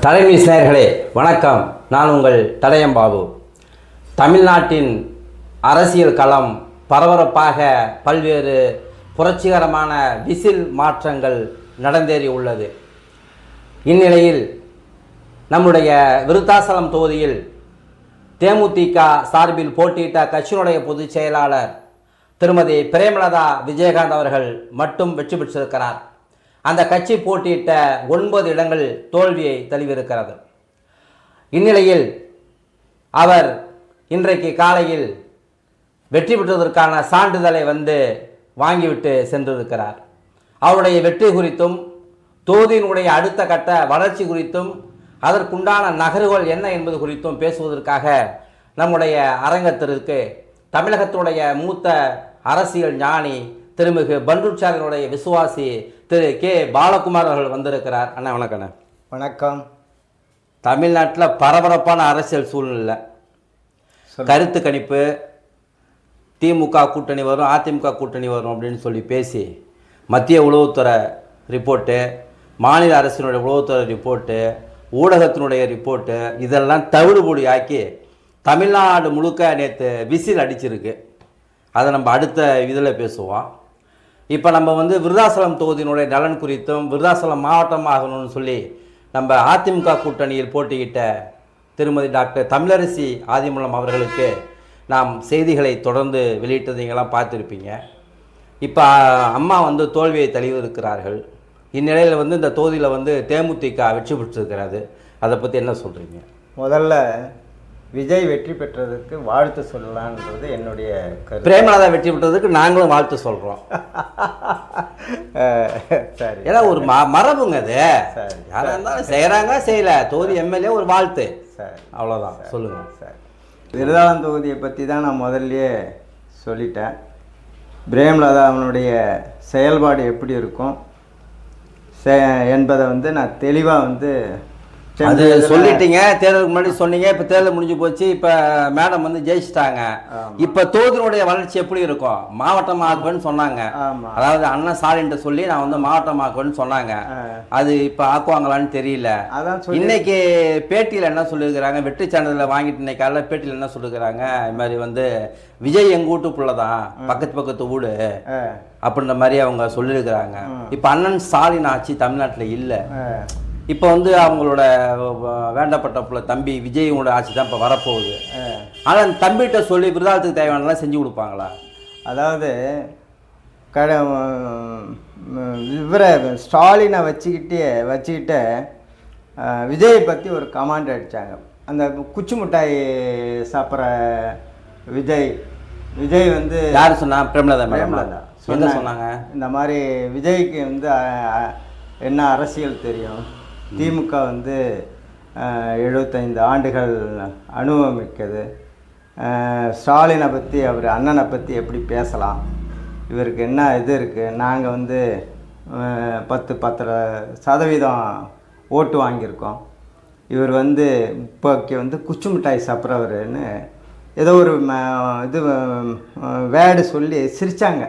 தலைமை நேயர்களே வணக்கம். நான் உங்கள் தடயம்பாபு. தமிழ்நாட்டின் அரசியல் களம் பரபரப்பாக பல்வேறு புரட்சிகரமான விசில் மாற்றங்கள் நடந்தேறி உள்ளது. இந்நிலையில் நம்முடைய விருத்தாசலம் தொகுதியில் தேமுதிக சார்பில் போட்டியிட்ட கட்சியினுடைய பொதுச் செயலாளர் திருமதி பிரேமலதா விஜயகாந்த் அவர்கள் மட்டும் வெற்றி பெற்றிருக்கிறார். அந்த கட்சி போட்டியிட்ட 9 இடங்கள் தோல்வியை தழுவியிருக்கிறது. இந்நிலையில் அவர் இன்றைக்கு காலையில் வெற்றி பெற்றதற்கான சான்றிதழை வாங்கிவிட்டு சென்றிருக்கிறார். அவருடைய வெற்றி குறித்தும் தொகுதியினுடைய அடுத்த கட்ட வளர்ச்சி குறித்தும் அதற்குண்டான நகர்வுகள் என்ன என்பது குறித்தும் பேசுவதற்காக நம்முடைய அரங்கத்திற்கு தமிழகத்தினுடைய மூத்த அரசியல் ஞானி திருமிகு பண்டூர்சாரினுடைய விசுவாசி திரு கே பாலகுமார் அவர்கள் வந்திருக்கிறார். அண்ணா வணக்கண்ணா. வணக்கம். தமிழ்நாட்டில் பரபரப்பான அரசியல் சூழ்நிலை, கருத்து கணிப்பு, திமுக கூட்டணி வரும், அதிமுக கூட்டணி வரும் அப்படின்னு சொல்லி பேசி மத்திய உளவுத்துறை ரிப்போர்ட்டு, மாநில அரசினுடைய உளவுத்துறை ரிப்போர்ட்டு, ஊடகத்தினுடைய ரிப்போர்ட்டு இதெல்லாம் தவிடுபொடி ஆக்கி தமிழ்நாடு முழுக்க நேற்று விசில் அடிச்சிருக்கு. அதை நம்ம அடுத்த இதில் பேசுவோம். இப்போ நம்ம விருதாசலம் தொகுதியினுடைய நலன் குறித்தும் விருதாசலம் மாவட்டம் ஆகணும்னு சொல்லி நம்ம அதிமுக கூட்டணியில் போட்டியிட்ட திருமதி டாக்டர் தமிழரசி ஆதிமூலம் அவர்களுக்கு நாம் செய்திகளை தொடர்ந்து வெளியிட்டதைங்கெல்லாம் பார்த்துருப்பீங்க. இப்போ அம்மா தோல்வியை தழுவிருக்கிறார்கள். இந்நிலையில் இந்த தொகுதியில் தேமுதிக வெற்றி பெற்றிருக்கிறது. அதை பற்றி என்ன சொல்கிறீங்க? முதல்ல விஜய் வெற்றி பெற்றதுக்கு வாழ்த்து சொல்லலான்றது என்னுடைய கருத்து. பிரேமலதா வெற்றி பெற்றதுக்கு நாங்களும் வாழ்த்து சொல்கிறோம். சரி, ஏன்னா ஒரு மரபுங்க அது. சரி, யாராக இருந்தாலும் செய்கிறாங்க செய்யலை, தொகுதி எம்எல்ஏ ஒரு வாழ்த்து. சரி, அவ்வளோதான். சொல்லுங்கள். சரி, விருதாசலம் தொகுதியை பற்றி தான் நான் முதல்லையே சொல்லிட்டேன். பிரேமலதா அவனுடைய செயல்பாடு எப்படி இருக்கும் என்பதை நான் தெளிவாக அது சொல்லிட்டீங்க. தேர்தலுக்கு முன்னாடி சொன்னீங்க. இப்போ தேர்தல் முடிஞ்சு போச்சு. இப்போ மேடம் ஜெயிச்சிட்டாங்க. இப்போ தொகுதியினுடைய வளர்ச்சி எப்படி இருக்கும்? மாவட்டமாக்குவேன்னு சொன்னாங்க. அதாவது அண்ணன் ஸ்டாலின்ட்ட சொல்லி நான் மாவட்டமாக்குவேன்னு சொன்னாங்க. அது இப்போ ஆக்குவாங்களான்னு தெரியல. இன்னைக்கு பேட்டியில் என்ன சொல்லியிருக்கிறாங்க? வெற்றி சான்றிதழை வாங்கிட்டு இன்னைக்கு காலையில் பேட்டியில் என்ன சொல்லியிருக்கிறாங்க? இது மாதிரி விஜய் எங்கள் வீட்டுக்குள்ள தான், பக்கத்து வீடு அப்படின்ற மாதிரி அவங்க சொல்லியிருக்கிறாங்க. இப்போ அண்ணன் ஸ்டாலின் ஆட்சி தமிழ்நாட்டில் இல்லை. இப்போ அவங்களோட வேண்டப்பட்ட புள்ள தம்பி விஜயோட ஆட்சி தான் இப்போ வரப்போகுது. ஆனால் அந்த தம்பிகிட்ட சொல்லி விருதாலத்துக்கு தேவையானலாம் செஞ்சு கொடுப்பாங்களா? அதாவது இவரை ஸ்டாலினை வச்சுக்கிட்டு விஜயை பற்றி ஒரு கமாண்ட் அடித்தாங்க. அந்த குச்சி மிட்டாய் சாப்பிட்ற விஜய் யார் சொன்னா? பிரேமலதா சொன்னாங்க. இந்த மாதிரி விஜய்க்கு என்ன அரசியல் தெரியும், திமுக 75 ஆண்டுகள் அனுபவமிக்கது, ஸ்டாலினை பற்றி அவர் அண்ணனை பற்றி எப்படி பேசலாம், இவருக்கு என்ன இது இருக்குது, நாங்கள் 10-10% ஓட்டு வாங்கியிருக்கோம், இவர் இப்போக்கு குச்சி மிட்டாய் சாப்பிட்றவருன்னு ஏதோ ஒரு இது வேர்டு சொல்லி சிரித்தாங்க.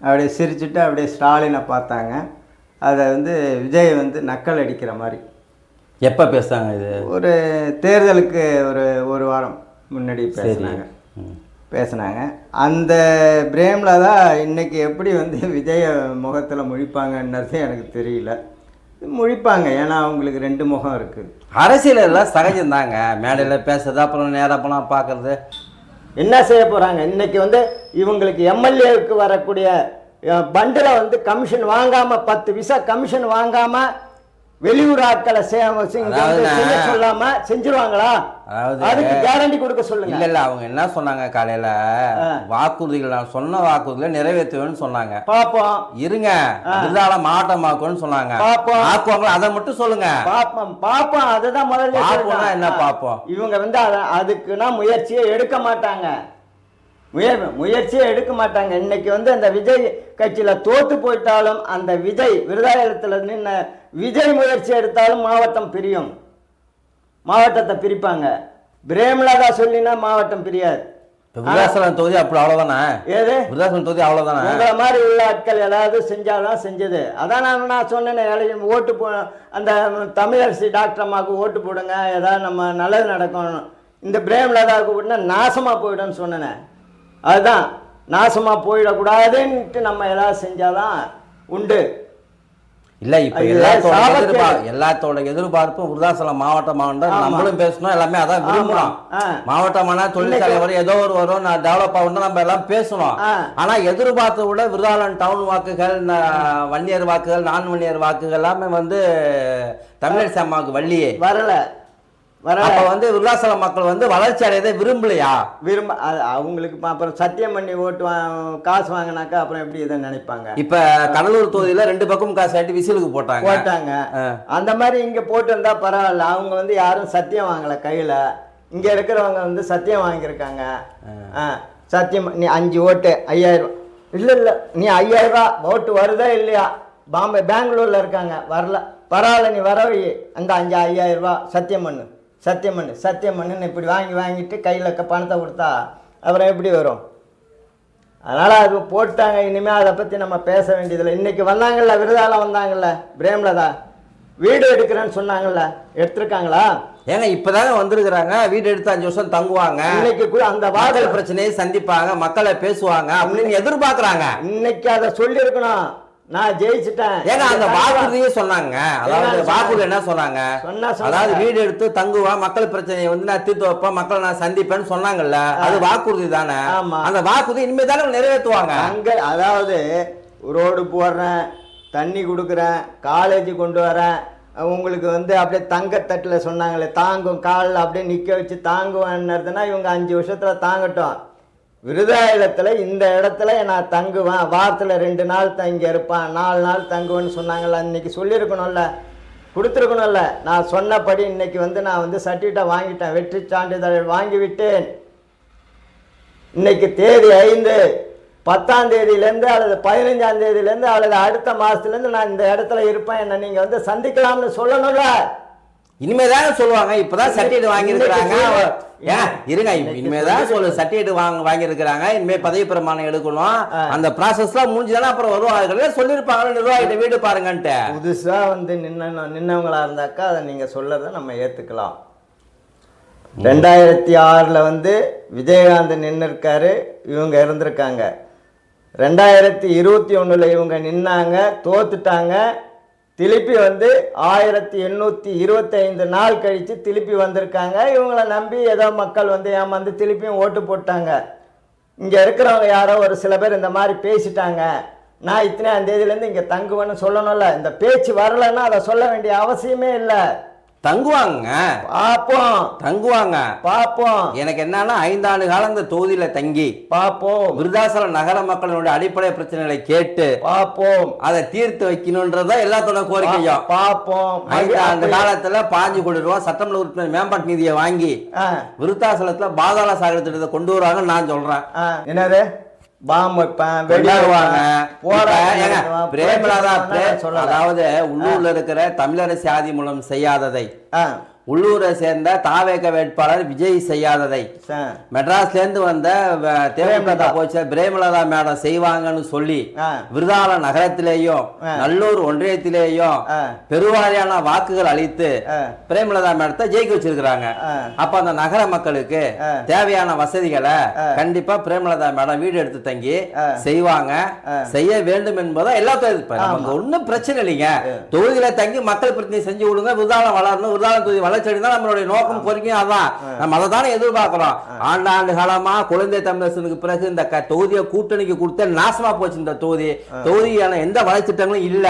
அப்படியே சிரிச்சுட்டு அப்படியே ஸ்டாலினை பார்த்தாங்க. அதை விஜய் நக்கல் அடிக்கிற மாதிரி. எப்போ பேசுகிறாங்க? இது ஒரு தேர்தலுக்கு ஒரு வாரம் முன்னாடி பேசினாங்க. அந்த பிரேமலதா இன்னைக்கு எப்படி விஜய முகத்தில் முழிப்பாங்கன்றது எனக்கு தெரியல. முழிப்பாங்க, ஏன்னா அவங்களுக்கு 2 முகம் இருக்குது. அரசியல் எல்லாம் சகஜம்தாங்க. மேடையில் பேசுறது, அப்புறம் நேராக போனால் பார்க்குறது. என்ன செய்ய போகிறாங்க? இன்னைக்கு இவங்களுக்கு எம்எல்ஏவுக்கு வரக்கூடிய பண்டில் கமிஷன் வாங்காமல் 10 விசா கமிஷன் வாங்காமல் வெளியூர் ஆட்களை சொல்லாம செஞ்சிருவாங்களா? அதுக்கு கேரண்டி கொடுக்க சொல்லுங்க. இல்ல அவங்க என்ன சொன்னாங்க காலையில? வாக்குறுதிகள் நான் சொன்ன வாக்குறுதிகளை நிறைவேற்றுவேன்னு சொன்னாங்க. பாப்போம், இருங்க. விருதாளம் மாவட்டமாக்குன்னு சொன்னாங்க. பாப்போம், ஆக்குவாங்களா? அதை மட்டும் சொல்லுங்க. பாப்போம். அதுதான் முதல்ல. என்ன பாப்போம்? இவங்க அதுக்குன்னா முயற்சியே எடுக்க மாட்டாங்க. முயற்சியே எடுக்க மாட்டாங்க. இன்னைக்கு அந்த விஜய் கட்சியில் தோத்து போயிட்டாலும் அந்த விஜய் விருதாலயத்தில் நின்ன விஜய் முயற்சி எடுத்தாலும் மாவட்டம் பிரியும். மாவட்டத்தை பிரிப்பாங்க. பிரேமலதா சொல்லினா மாவட்டம் பிரியாது. இப்போ விருதாசலம் தொகுதி அப்படி அவ்வளோதானே? ஏது விருதாசலம் தொகுதி அவ்வளோதானே? உங்களை மாதிரி உள்ள ஆட்கள் ஏதாவது செஞ்சாதான் செஞ்சது. அதான் நான் சொன்னேன், ஓட்டு அந்த தமிழரசி டாக்டர் அம்மாவுக்கு ஓட்டு போடுங்க, ஏதாவது நம்ம நல்லது நடக்கும். இந்த பிரேமலதாவுக்கு போட்டுனா நாசமாக போயிடும்னு சொன்னேன். அதுதான் நாசமாக போயிடக்கூடாதுன்ட்டு நம்ம ஏதாவது செஞ்சாதான் உண்டு. இல்லை இப்போ எல்லாத்தோட எதிர்பார்ப்பும் விருதாசலம் மாவட்டம் நம்மளும் பேசணும், எல்லாமே அதான் விரும்புகிறோம். மாவட்டமான தொழிற்சாலை வரும், ஏதோ ஒரு வரும், நான் டெவலப் ஆகணும், நம்ம எல்லாம் பேசணும். ஆனா எதிர்பார்த்த விட விருதாசலம் டவுன் வாக்குகள், வன்னியர் வாக்குகள், நான் வன்னியர் வாக்குகள் எல்லாமே வந்து தமிழரசி அம்மாவுக்கு வள்ளியே வரல. அப்ப வந்து விருதாசலம் மக்கள் வந்து வளர்ச்சி அடையதை விரும்பலையா? அவங்களுக்கு அப்புறம் சத்தியம் பண்ணி ஓட்டு காசு வாங்கினாக்கா அப்புறம் எப்படி இதை நினைப்பாங்க? இப்ப கடலூர் தொகுதியில 2 பக்கம் காசு ஆட்டி விசிலுக்கு போட்டாங்க. அந்த மாதிரி இங்க போட்டு இருந்தா பரவாயில்ல. அவங்க வந்து யாரும் சத்தியம் வாங்கல கையில. இங்க இருக்கிறவங்க வந்து சத்தியம் வாங்கியிருக்காங்க. சத்தியம் நீ 5 ஓட்டு 5000. இல்ல நீ 5000 ஓட்டு வருதா இல்லையா? பெங்களூர்ல இருக்காங்க, வரல, பரவாயில்ல, நீ வர அந்த 5000 சத்தியம் பண்ணு, சத்தியம் பண்ணுன்னு இப்படி வாங்கிட்டு கையில் பணத்தை கொடுத்தா அப்புறம் எப்படி வரும்? அதனால் அது போட்டாங்க. இனிமேல் அதை பற்றி நம்ம பேச வேண்டியதில்லை. இன்றைக்கி வந்தாங்கல்ல, விருதாலம் வந்தாங்கல்ல, பிரேமலதா வீடு எடுக்கிறேன்னு சொன்னாங்கல்ல, எடுத்திருக்காங்களா? ஏங்க இப்போதாங்க வந்திருக்கிறாங்க. வீடு எடுத்து 5 வருஷம் தங்குவாங்க, இன்னைக்கு கூட அந்த வாதல் பிரச்சனையை சந்திப்பாங்க, மக்களை பேசுவாங்க அப்படின்னு எதிர்பார்க்குறாங்க. இன்னைக்கு அதை சொல்லியிருக்கணும், நான் ஜெயிச்சிட்டேன். ஏன்னா அந்த வாக்குறுதியே சொன்னாங்க. அதாவது வாக்குறுதி என்ன சொன்னாங்க? அதாவது வீடு எடுத்து தங்குவா, மக்கள் பிரச்சனையை வந்து நான் தீர்த்து வைப்பேன், மக்களை நான் சந்திப்பேன்னு சொன்னாங்கல்ல, அது வாக்குறுதி தானே. அந்த வாக்குறுதி இனிமே தானே நிறைவேற்றுவாங்க. அங்க அதாவது ரோடு போடுறேன், தண்ணி கொடுக்குறேன், காலேஜ் கொண்டு வரேன், உங்களுக்கு வந்து அப்படியே தங்கத்தட்டில் சொன்னாங்களே தாங்கும், காலில் அப்படியே நிற்க வச்சு தாங்குவேன்னதுன்னா இவங்க 5 வருஷத்தில் தாங்கட்டும். விருதாலயத்தில் இந்த இடத்துல நான் தங்குவேன், வாரத்தில் 2 நாள் தங்கி இருப்பேன், 4 நாள் தங்குவேன்னு சொன்னாங்கல்ல, இன்னைக்கு சொல்லியிருக்கணும்ல, கொடுத்துருக்கணும்ல. நான் சொன்னபடி இன்னைக்கு வந்து நான் வந்து சர்டிஃபிகேட்டை வாங்கிட்டேன், வெற்றி சான்றிதழ் வாங்கிவிட்டேன். இன்னைக்கு தேதி 5, 10ஆம் தேதியிலேருந்து அல்லது 15ஆம் தேதியிலேருந்து அல்லது அடுத்த மாதத்துலேருந்து நான் இந்த இடத்துல இருப்பேன், என்ன நீங்கள் வந்து சந்திக்கலாம்னு சொல்லணும்ல. இனிமேதாங்க சொல்லுவாங்க. இப்பதான் சர்டிஃபிகேட் வாங்கியிருக்கிறாங்க. இருங்க, இனிமேதான் சர்டிஃபிகேட் வாங்கியிருக்கிறாங்க, இனிமே பதவி பிரமாணம் எடுக்கணும், அந்த ப்ராசஸ்லாம் முடிஞ்சுதானே அப்புறம் வருவாங்க. சொல்லியிருப்பாங்க நிர்வாகிட்ட வீடு பாருங்கன்ட்டு. புதுசா வந்து நின்னவங்களா இருந்தாக்கா அதை நீங்க சொல்றத நம்ம ஏத்துக்கலாம். 2006 வந்து விஜயகாந்த் நின்று இருக்காரு, இவங்க இருந்திருக்காங்க. 2021 இவங்க நின்னாங்க, தோத்துட்டாங்க. திருப்பி வந்து 1825 நாள் கழித்து திருப்பி வந்திருக்காங்க. இவங்களை நம்பி ஏதோ மக்கள் வந்து ஏமாந்து திருப்பியும் ஓட்டு போட்டாங்க. இங்கே இருக்கிறவங்க யாரோ ஒரு சில பேர் இந்த மாதிரி பேசிட்டாங்க, நான் இத்தனையாம் தேதியிலேருந்து இங்கே தங்குவேன்னு சொல்லணும்ல. இந்த பேச்சு வரலைன்னா அதை சொல்ல வேண்டிய அவசியமே இல்லை. தங்குவாங்க, பாப்போம், தங்குவாங்க, பாப்போம். எனக்கு என்னன்னா 5 ஆண்டு காலம் இந்த தொகுதியில தங்கி பாப்போம், விருதாசலம் நகர மக்களுடைய அடிப்படை பிரச்சனைகளை கேட்டு பாப்போம், அதை தீர்த்து வைக்கணும்ன்றத எல்லாத்தோட கோரிக்கையும் பாப்போம். 5 ஆண்டு காலத்துல 5 கோடி ரூபாய் சட்டமன்ற உறுப்பினர் மேம்பாட்டு நிதியை வாங்கி விருத்தாசலத்துல பாதாள சாகர திட்டத்தை கொண்டு வருவாங்கன்னு நான் சொல்றேன். என்னது அதாவது உள்ளூர்ல இருக்கிற தமிழரசி ஆதி மூலம் செய்யாததை உள்ளூரை சேர்ந்த தாவேக வேட்பாளர் விஜய் செய்யாததை மெட்ராஸ்ல இருந்து வந்த தேமுதிக போச்ச பிரேமலதா மேடம் செய்வாங்கன்னு சொல்லி விருதால நகரத்திலேயும் நல்லூர் ஒன்றியத்திலேயும் பெருவாரியான வாக்குகள் அளித்து பிரேமலதா மேடத்தை ஜெயிக்க வச்சிருக்கிறாங்க. அப்ப அந்த நகர மக்களுக்கு தேவையான வசதிகளை கண்டிப்பா பிரேமலதா மேடம் வீடு எடுத்து தங்கி செய்வாங்க, செய்ய வேண்டும் என்பதை எல்லாத்தையும் நமக்கு ஒன்னும் பிரச்சனை இல்லைங்க. தொகுதியில தங்கி மக்கள் பிரச்சனை செஞ்சு கொடுங்க, விருதாலம் வளரணும், விருதாலம் தொகுதி வளர்ச்சி தான் நம்மளுடைய நோக்கம், கோரிக்கையும் அதான். நம்ம அதை தானே எதிர்பார்க்கிறோம். ஆண்டாண்டு காலமா குழந்தை தமிழரசனுக்கு பிறகு இந்த தொகுதியை கூட்டணிக்கு கொடுத்த நாசமா போச்சு. இந்த தொகுதியான எந்த வளர்ச்சி திட்டங்களும் இல்ல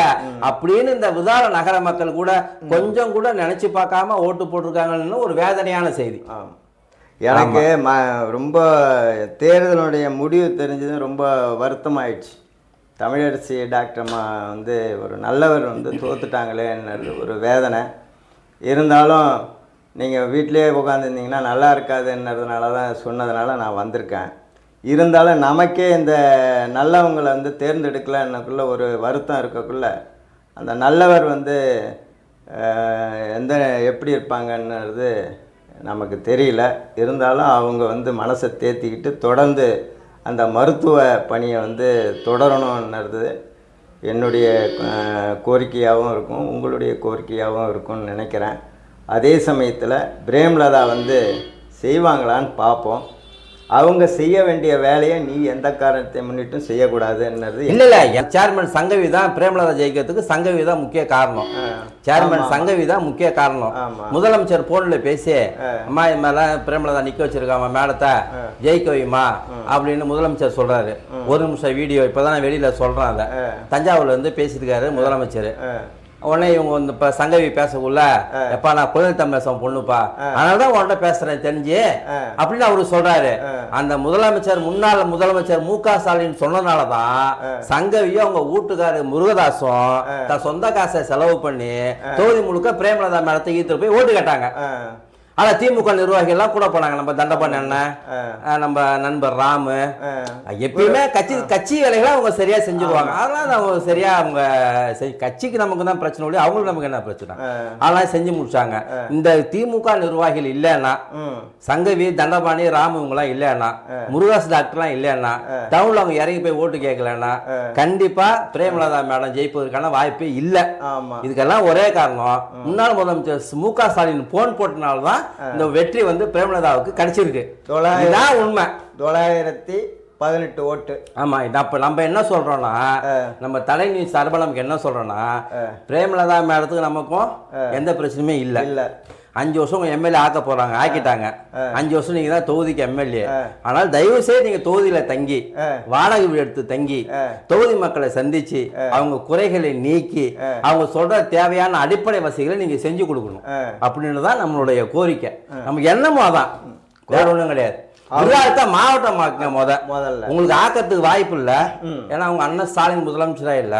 அப்படின்னு இந்த விருதால நகர மக்கள் கூட கொஞ்சம் கூட நினைச்சு பார்க்காம ஓட்டு போட்டிருக்காங்கன்னு ஒரு வேதனையான செய்தி. எனக்கு ரொம்ப தேர்தலுடைய முடிவு தெரிஞ்சது ரொம்ப வருத்தமாயிடுச்சு. தமிழரசி டாக்டர் அம்மா வந்து ஒரு நல்லவர் வந்து தோத்துட்டாங்களேன்னு ஒரு வேதனை. இருந்தாலும் நீங்கள் வீட்டிலே உட்காந்துருந்தீங்கன்னா நல்லா இருக்காதுன்றதுனால தான் சொன்னதுனால நான் வந்திருக்கேன். இருந்தாலும் நமக்கே இந்த நல்லவங்களை வந்து தேர்ந்தெடுக்கலன்னுக்குள்ள ஒரு வருத்தம் இருக்கக்குள்ள அந்த நல்லவர் வந்து எப்படி இருப்பாங்கன்றது நமக்கு தெரியல. இருந்தாலும் அவங்க வந்து மனசை தேத்திக்கிட்டு தொடர்ந்து அந்த மருத்துவ பணியை வந்து தொடரணுன்றது என்னுடைய கோரிக்கையாகவும் இருக்கும், உங்களுடைய கோரிக்கையாகவும் இருக்கும்னு நினைக்கிறேன். அதே சமயத்தில் பிரேமலதா வந்து செய்வாங்களான்னு பார்ப்போம். அவங்க செய்ய வேண்டிய வேலையை நீ எந்த காரணத்தை முன்னிட்டும் செய்யக்கூடாதுன்றது. இல்லை சேர்மன் சங்கவி தான் பிரேமலதா ஜெயிக்கிறதுக்கு சங்கவி தான் முக்கிய காரணம். சேர்மன் சங்கவி தான் முக்கிய காரணம். முதலமைச்சர் போன்ல பேசி அம்மா இது மாதிரிலாம் பிரேமலதா நிக்க வச்சிருக்காமா மேடத்தை ஜெயிக்க வைமா அப்படின்னு முதலமைச்சர் சொல்றாரு. ஒரு நிமிஷம் வீடியோ இப்பதான் வெளியில சொல்றேன். அதை தஞ்சாவூர்ல இருந்து பேசியிருக்காரு முதலமைச்சர். உடனே இவங்க வந்து இப்போ சங்கவி பேசக்குள்ள எப்பா நான் குழந்தை தமிழசம் பொண்ணுப்பா அதனாலதான் உன்கிட்ட பேசுறேன் தெரிஞ்சு அப்படின்னு அவரு சொல்றாரு. அந்த முன்னாள் முதலமைச்சர் மு.க. ஸ்டாலின் சொன்னதுனாலதான் சங்கவியும் அவங்க வீட்டுக்காரு முருகதாசும் தன் சொந்த காசை செலவு பண்ணி தொகுதி முழுக்க பிரேமலதா மேடத்தை ஈர்த்து போய் ஓட்டு கேட்டாங்க. ஆனா திமுக நிர்வாகிகள் எல்லாம் கூட போனாங்க. நம்ம தண்டபாணி அண்ணன், நம்ம நண்பர் ராமு, எப்பயுமே கட்சி வேலைகளை அவங்க சரியா செஞ்சுருவாங்க. அதெல்லாம் அவங்க சரியா அவங்க கட்சிக்கு நமக்கு தான் பிரச்சனை இல்லையா, அவங்களுக்கு நமக்கு என்ன பிரச்சனை, அதெல்லாம் செஞ்சு முடிச்சாங்க. இந்த திமுக நிர்வாகிகள் இல்லைன்னா, சங்கவி தண்டபாணி ராமு இவங்கெல்லாம் இல்லைன்னா, முருகாஸ் டாக்டர்லாம் இல்லைன்னா, டவுன்ல அவங்க இறங்கி போய் ஓட்டு கேட்கலன்னா கண்டிப்பா பிரேமலதா மேடம் ஜெயிப்பதற்கான வாய்ப்பே இல்லை. இதுக்கெல்லாம் ஒரே காரணம் முன்னாள் முதலமைச்சர் மு.க. ஸ்டாலின் போன் போட்டனால்தான் இந்த வெற்றி வந்து பிரேமலதாவுக்கு கிடைச்சிருக்கு. உண்மை 918 ஓட்டு. ஆமா, அப்ப நம்ம என்ன சொல்றோம்னா, நம்ம தலைநீ சார்பா நமக்கு என்ன சொல்றோம்னா, பிரேமலதா மேடத்துக்கு நமக்கும் எந்த பிரச்சனையுமே இல்லை. 5 வருஷம் எம்எல்ஏ ஆக்க போறாங்க, ஆக்கிட்டாங்க. 5 வருஷம் நீங்க தான் தொகுதிக்கு எம்எல்ஏ. ஆனால் தயவு செய்து நீங்க தொகுதியில தங்கி வாடகை வீடு எடுத்து தங்கி தொகுதி மக்களை சந்திச்சு அவங்க குறைகளை நீக்கி அவங்க சொல்ற தேவையான அடிப்படை வசதிகளை நீங்க செஞ்சு கொடுக்கணும் அப்படின்னு தான் நம்மளுடைய கோரிக்கை. நமக்கு என்னமோ அதான், வேற ஒன்றும் கிடையாது. மாவட்டமாக்குங்க முதல்ல. உங்களுக்கு ஆக்கிறதுக்கு வாய்ப்பு இல்ல, ஏன்னா உங்க அண்ணன் ஸ்டாலின் முதலமைச்சரா இல்ல,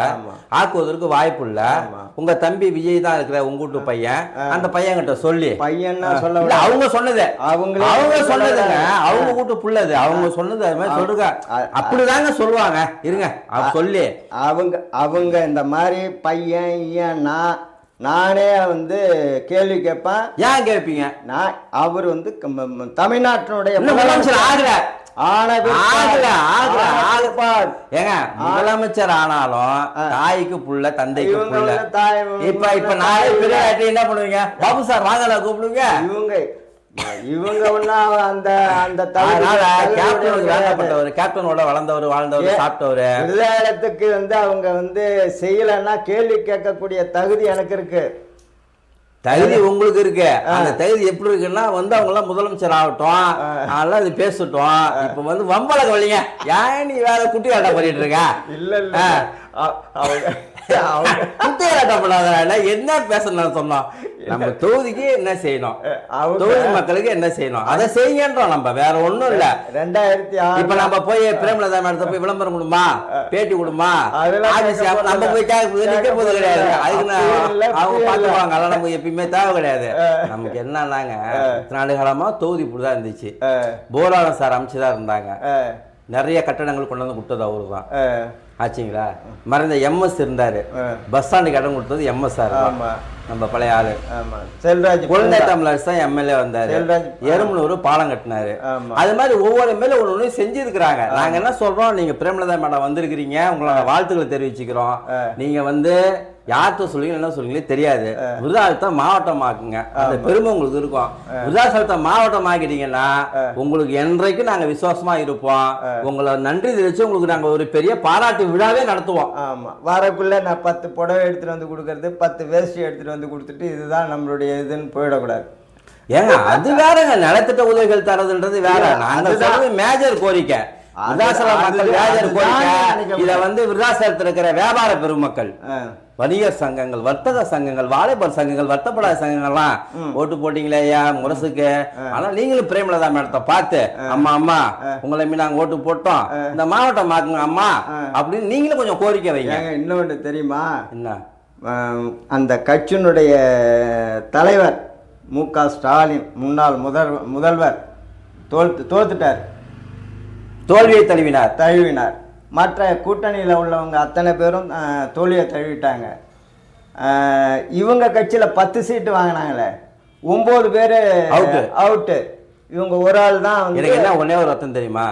ஆக்குவதற்கு வாய்ப்பு இல்ல. உங்க தம்பி விஜய் தான் இருக்கிற உங்க வீட்டு பையன், அந்த பையன் கிட்ட சொல்லி அவங்க சொன்னது சொன்னதுங்க, அவங்க வீட்டு புள்ளது அவங்க சொன்னது அது மாதிரி சொல்லுங்க, அப்படிதாங்க சொல்லுவாங்க. இருங்க சொல்லி அவங்க இந்த மாதிரி பையன் நானே வந்து கேள்வி கேட்பேன். ஏன் கேட்பீங்க? அவர் வந்து தமிழ்நாட்டினுடைய முதலமைச்சர் ஆனாலும் தாய்க்கு புள்ள தந்தைக்கு புள்ள. இப்ப நாளை பெரிய என்ன பண்ணுவீங்க? பாபு சார் வாங்கல கூப்பிடுவீங்க. இவங்க அந்த கேப்டனோட வளர்ந்தவர் வாழ்ந்தவர் சாப்பிட்டவர் விருதாலயத்துக்கு வந்து அவங்க வந்து செய்யலன்னா கேள்வி கேட்கக்கூடிய தகுதி எனக்கு இருக்கு. தகுதி உங்களுக்கு இருக்கு. அந்த தகுதி எப்படி இருக்குன்னா வந்து அவங்க எல்லாம் முதலமைச்சர் ஆகட்டும், அதெல்லாம் இது பேசட்டும். இப்ப வந்து வம்பளக்க வழிங்க, ஏன் நீ வேற குட்டி ஆட்டா பண்ணிட்டு இருக்க? இல்ல என்ன பேசணும் சொன்னோம். நம்ம தொகுதிக்கு என்ன செய்யணும், தொகுதி மக்களுக்கு என்ன செய்யணும் அதை செய்யன்றோம். நம்ம வேற ஒண்ணும் இல்ல. 2006 இப்ப நம்ம போய் பிரேமலதா மேடத்தை போய் விளம்பரம் கொடுமா, பேட்டி கொடுமா, நம்ம போய் நிக்க போது கிடையாது. அதுக்கு அவங்க பாத்துக்குவாங்க, அதெல்லாம் நமக்கு எப்பயுமே தேவை கிடையாது. நமக்கு என்னன்னாங்க, இத்தனை காலமா தொகுதி இப்படிதான் இருந்துச்சு. போராளம் சார் அமைச்சுதான் இருந்தாங்க, நிறைய கட்டடங்கள் கொண்டு வந்து கொடுத்தது அவரு தான் ஆச்சுங்களா. மறைந்த எம்எஸ் இருந்தாரு, பஸ் ஸ்டாண்டுக்கு இடம் கொடுத்தது எம்எஸ் சார், நம்ம பழைய ஆளு. செல்வராஜ் குழந்தை தமிழரசு தான் எம்எல்ஏ வந்தாரு, எறும்பலூர் பாலம் கட்டினாரு. அது மாதிரி ஒவ்வொரு எம்எல்ஏ ஒண்ணு செஞ்சிருக்கிறாங்க. நாங்க என்ன சொல்றோம், நீங்க பிரேமலதா மேடம் வந்திருக்கிறீங்க, உங்களோட வாழ்த்துக்களை தெரிவிச்சுக்கிறோம். நீங்க வந்து யார்கிட்ட சொல்லுங்க என்ன சொல்லுங்களே தெரியாது, விருதாசலத்தை மாவட்டமாக்குங்க, அந்த பெருமை உங்களுக்கு இருக்கும். விருதாசலத்தை மாவட்டம் ஆக்கிட்டீங்கன்னா உங்களுக்கு என்றைக்கும் நாங்க விசுவாசமா இருப்போம். உங்களை நன்றி தெரிவிச்சு உங்களுக்கு நாங்க ஒரு பெரிய பாராட்டு விழாவே நடத்துவோம். ஆமா, வரக்குள்ள நான் 10 புடவை எடுத்துட்டு வந்து கொடுக்கறது, 10 வேஷ்டி எடுத்துட்டு வந்து கொடுத்துட்டு இதுதான் நம்மளுடைய இதுன்னு போயிடக்கூடாது. ஏங்க அது வேறங்க, நலத்திட்ட உதவிகள் தரதுன்றது வேற. நாங்க சொல்றது மேஜர் கோரிக்கை, விருதாசலம் மக்கள் மேஜர் கோரிக்கை. இத வந்து விருதாசலத்தில் இருக்கிற வியாபார பெருமக்கள், வணிகர் சங்கங்கள், வர்த்தக சங்கங்கள், வாலிபர் சங்கங்கள், வர்த்தப்படாத சங்கங்கள்லாம் ஓட்டு போட்டீங்களே ஐயா முரசுக்கு. ஆனா நீங்களும் பிரேமலதா மேடத்தை பார்த்து அம்மா உங்களை மீன் நாங்க ஓட்டு போட்டோம், இந்த மாவட்டம் மாக்குங்க அம்மா அப்படின்னு நீங்களும் கொஞ்சம் கோரிக்கை வைங்க. இன்னொன்று தெரியுமா, என்ன அந்த கட்சியினுடைய தலைவர் மு.க. ஸ்டாலின் முன்னாள் முதல்வர் தோத்துட்டார், தோல்வியை தழுவினார். மற்ற கூட்டணியில் உள்ளவங்க அத்தனை பேரும் தோல்வியை தழுவிட்டாங்க. இவங்க கட்சியில் 10 சீட்டு வாங்கினாங்களே, 9 பேர் Out. அவுட்டு. இவங்க ஒரு ஆள் தான் வந்து. எனக்கு என்ன ஒன்னே ஒரு அர்த்தம் தெரியுமா?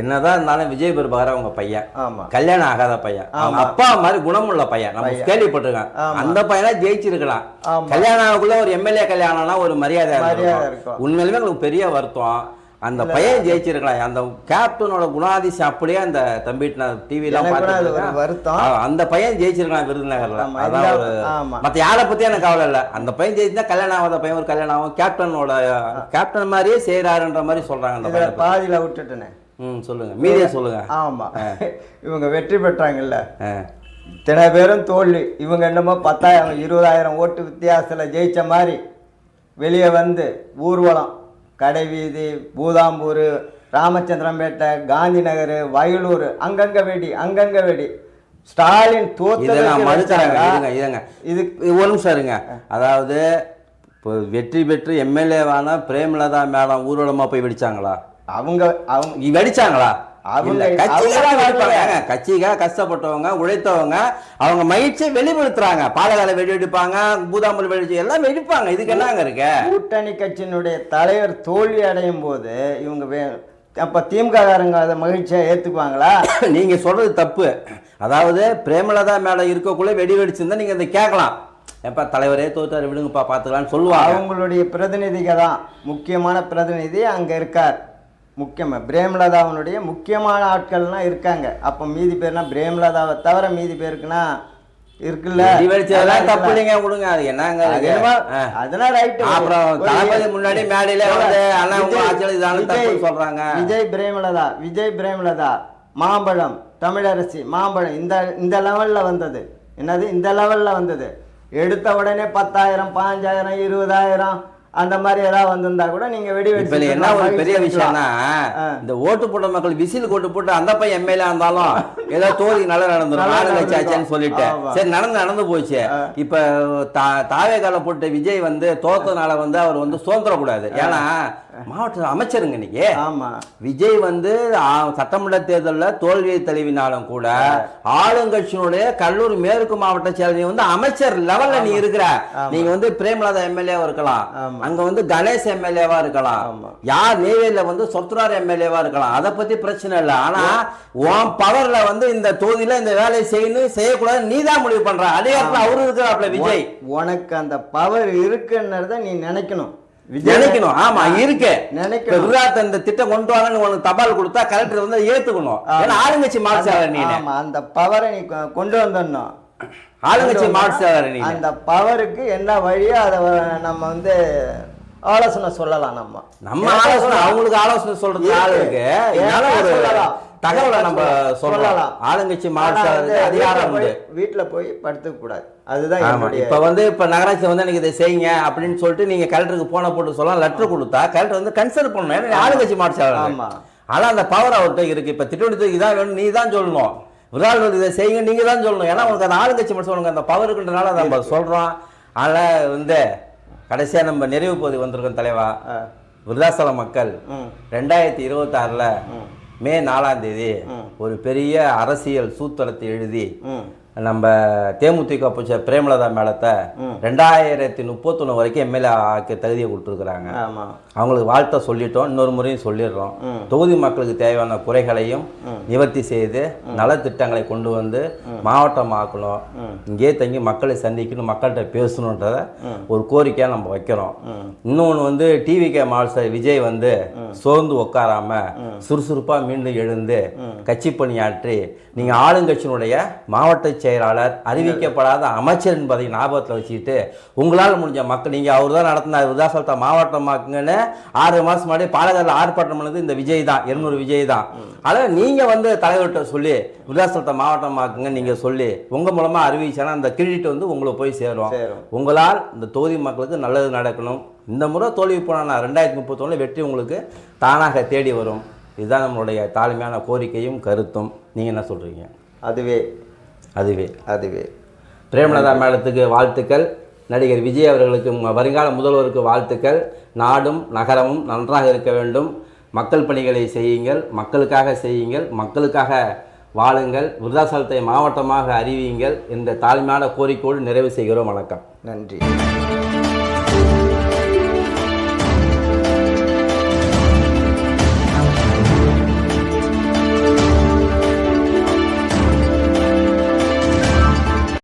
என்னதான் இருந்தாலும் விஜய் பிரபாகர் அவங்க பையன், ஆமா, கல்யாணம் ஆகாத பையன், அவங்க அப்பா மாதிரி குணமுள்ள பையன், நம்ம கேள்விப்பட்டிருக்கேன். அந்த பையனா ஜெயிச்சிருக்கலாம். கல்யாணம் ஆகக்குள்ள ஒரு எம்எல்ஏ கல்யாணம்னா ஒரு மரியாதை இருக்கும். உண்மையிலுமே எனக்கு பெரிய வருத்தம். அந்த பையன் ஜெயிச்சிருக்கலாம். அந்த கேப்டனோட குணாதிசயம் அப்படியே அந்த தம்பிட்டு நான் டிவிலாம் பார்த்துருக்கேன். அந்த பையன் ஜெயிச்சிருக்கலாம் விருதுநகர்ல. அதாவது மற்ற யாரை பத்தி எனக்கு கவலை இல்லை. அந்த பையன் ஜெயிச்சுதான் கல்யாணம் ஆகாத பையன் ஒரு கல்யாணம் ஆகும். கேப்டன் மாதிரியே செய்யறாருன்ற மாதிரி சொல்றாங்க. அந்த பையன் பாதியில விட்டுட்டேனே. சொல்லுங்க, மீதியே சொல்லுங்க. ஆமா, இவங்க வெற்றி பெற்றாங்கல்ல, இத்தனை பேரும் தோல்வி. இவங்க என்னமோ 10,000 20,000 ஓட்டு வித்தியாசத்தில் ஜெயிச்ச மாதிரி வெளியே வந்து ஊர்வலம், கடைவீதி, பூதாம்பூர், ராமச்சந்திரன்பேட்டை, காந்தி நகர், வயலூர், அங்கங்க வெடி. ஸ்டாலின் தோத்துறாங்க. இது ஒரு நிமிஷம் இருங்க. அதாவது இப்போ வெற்றி பெற்று எம்எல்ஏவான பிரேமலதா மேடம் ஊர்வலமா போய் வெடிச்சாங்களா? அவங்க வெடிச்சாங்களா? கட்சிக்காக கஷ்டப்பட்டவங்க, உழைத்தவங்க, அவங்க மகிழ்ச்சியை வெளிப்படுத்துறாங்க. பாலகால வெடி வெடிப்பாங்க, பூதாம்பூர் வெடிச்சு எல்லாம் வெடிப்பாங்க. இதுக்கு என்னங்க இருக்கு? கூட்டணி கட்சியினுடைய தலைவர் தோல்வி அடையும் போது இவங்க அப்ப திமுககாரங்க அதை மகிழ்ச்சியா ஏத்துக்குவாங்களா? நீங்க சொல்றது தப்பு. அதாவது பிரேமலதா மேடம் இருக்கக்குள்ள வெடி வெடிச்சிருந்தா நீங்க இதை கேட்கலாம். எப்ப தலைவரே தோற்றாரு விடுங்கப்பா பார்த்துக்கலான்னு சொல்லுவாங்க. அவங்களுடைய பிரதிநிதிக தான், முக்கியமான பிரதிநிதி அங்க இருக்கார். பிரேமலதாவனுடைய முக்கியமான ஆட்கள்லாம் இருக்காங்க. அப்போ மீதி பேர்னா பிரேமலதாவை தவிர மீதி பேருக்குன்னா இருக்குல்ல, தப்பு இல்லைங்க, கொடுங்க. அது என்னங்க அதெல்லாம் ரைட்டு. அப்புறம் தளபதி முன்னாடி மேடையில வந்து சொல்றாங்க விஜய் பிரேமலதா மாம்பழம், தமிழரசி மாம்பழம் இந்த லெவல்ல வந்தது. என்னது இந்த லெவல்ல வந்தது? எடுத்த உடனே 10,000 15,000 20,000 அந்த மாதிரி ஏதாவது வந்திருந்தா கூட நீங்க வெடி வெடி. என்ன ஒரு பெரிய விஷயம்னா, இந்த ஓட்டு போட்ட மக்கள் விசில் ஓட்டு போட்டு அந்த பையன் எம்எல்ஏ இருந்தாலும் ஏதோ தோதி நல்லா நடந்துரும் சொல்லிட்டு சரி நடந்து போச்சு. இப்ப தாவேகால போட்டு விஜய் வந்து தோத்தனால வந்து அவர் வந்து சுதந்திரக்கூடாது. ஏன்னா மாவட்ட அமைச்சருங்க இன்னைக்கு. ஆமா, விஜய் வந்து சட்டமன்ற தேர்தலில் தோல்வியை தழுவினாலும் கூட ஆளுங்கட்சியினுடைய கல்லூர் மேற்கு மாவட்ட செயலர் வந்து அமைச்சர் லெவல்ல நீ இருக்கிற. நீங்க வந்து பிரேமலதா எம்எல்ஏவா இருக்கலாம், அங்க வந்து கணேஷ் எம்எல்ஏவா இருக்கலாம், யார் நெய்வேலியில வந்து சொத்துரார் எம்எல்ஏவா இருக்கலாம். அதை பத்தி பிரச்சனை இல்லை. ஆனா உன் பவர்ல வந்து இந்த தொகுதியில இந்த வேலையை செய்யக்கூடாது நீதான் முடிவு பண்ற. அதிகாரத்துல அவரு இருக்கிறாப்ல விஜய். உனக்கு அந்த பவர் இருக்குன்றத நீ நினைக்கணும். நினைக்கணும். ஆமா இருக்கு. இந்த திட்டம் கொண்டு வாங்கன்னு உனக்கு தபால் கொடுத்தா கலெக்டர் வந்து ஏத்துக்கணும். ஏன்னா ஆளுங்கட்சி மாற்றாளர் நீ. அந்த பவரை நீ கொண்டு வந்துடணும். ஆளுங்கட்சி மாற்றாளர் நீ. அந்த பவருக்கு என்ன வழியோ அதை நம்ம வந்து ஆலோசனை சொல்லலாம். நம்ம ஆலோசனை அவங்களுக்கு ஆலோசனை சொல்றது ஆள் இருக்கு. ஒரு தகவலை நம்ம சொல்லலாம். ஆளுங்கட்சி மாற்றாளர் அதிகாரம் உண்டு. வீட்டுல போய் படுத்துக்க கூடாது. அதுதான் இப்ப வந்து இப்ப நகராட்சி வந்து எனக்கு இதை செய்யுங்க அப்படின்னு சொல்லிட்டு நீங்க கலெக்டருக்கு போன போட்டு சொல்லலாம். லெட்டர் கொடுத்தா கலெக்டர் வந்து கன்சல்ட் பண்ணணும். ஏன்னா ஆளுங்கட்சி மாற்றாளர். ஆனா அந்த பவர் அவர்கிட்ட இருக்கு. இப்ப திட்டத்துக்கு இதான் வேணும் நீ தான் சொல்லணும். விருதாளர் இதை செய்யுங்க நீங்க தான் சொல்லணும். ஏன்னா உங்களுக்கு அந்த ஆளுங்கட்சி மட்டும் அந்த பவர் இருக்குன்றனால நம்ம சொல்றோம். அதனால வந்து கடைசியா நம்ம நிறைவு பகுதி வந்திருக்கோம் தலைவா. விருதாசலம் மக்கள் 2026 மே 4ஆம் தேதி ஒரு பெரிய அரசியல் சூத்திரத்தை எழுதி நம்ம தேமுதிக பூச்ச பிரேமலதா மேடத்தை 2031 வரைக்கும் எம்எல்ஏ ஆக்கி தகுதியை கொடுத்துருக்குறாங்க. அவங்களுக்கு வாழ்த்த சொல்லிட்டோம். இன்னொரு முறையும் சொல்லிடுறோம். தொகுதி மக்களுக்கு தேவையான குறைகளையும் நிவர்த்தி செய்து நலத்திட்டங்களை கொண்டு வந்து மாவட்டமாக்கணும். இங்கே தங்கி மக்களை சந்திக்கணும், மக்கள்கிட்ட பேசணுன்றத ஒரு கோரிக்கையாக நம்ம வைக்கிறோம். இன்னொன்று வந்து டிவிகே மாஸ்டர் விஜய் வந்து சோர்ந்து உட்காராம சுறுசுறுப்பாக மீண்டும் எழுந்து கட்சி பணியாற்றி நீங்கள் ஆளுங்கட்சியினுடைய மாவட்ட செயலாளர் அறிவிக்கப்படாத அமைச்சர் என்பதை ஞாபகத்தில் வச்சுக்கிட்டு உங்களால் முடிஞ்ச மக்கள் நீங்கள் அவர் தான் நடத்தினார் விருதாசலத்தை மாவட்டமாக்குங்கன்னு 6 மாதம் முன்னாடி பாலகாரில் ஆர்ப்பாட்டம் பண்ணது இந்த விஜய் தான், 200 விஜய் தான். அதில் நீங்கள் வந்து தலைவர்கிட்ட சொல்லி விருதாசலத்தை மாவட்டமாக்குங்க நீங்கள் சொல்லி உங்கள் மூலமாக அறிவிச்சேன்னா அந்த கிரெடிட் வந்து உங்களுக்கு போய் சேரும். உங்களால் இந்த தொகுதி மக்களுக்கு நல்லது நடக்கணும். இந்த முறை தோல்வி போனால் 2031 வெற்றி உங்களுக்கு தானாக தேடி வரும். இதுதான் நம்மளுடைய தாழ்மையான கோரிக்கையும் கருத்தும். நீங்கள் என்ன சொல்கிறீங்க? அதுவே பிரேமலதா மேடத்துக்கு வாழ்த்துக்கள். நடிகர் விஜய் அவர்களுக்கு வருங்கால முதல்வருக்கு வாழ்த்துக்கள். நாடும் நகரமும் நன்றாக இருக்க வேண்டும். மக்கள் பணிகளை செய்யுங்கள், மக்களுக்காக செய்யுங்கள், மக்களுக்காக வாழுங்கள், விருதாசலத்தை மாவட்டமாக அறிவியுங்கள் என்ற தாழ்மையான கோரிக்கையோடு நிறைவு செய்கிறோம். வணக்கம், நன்றி.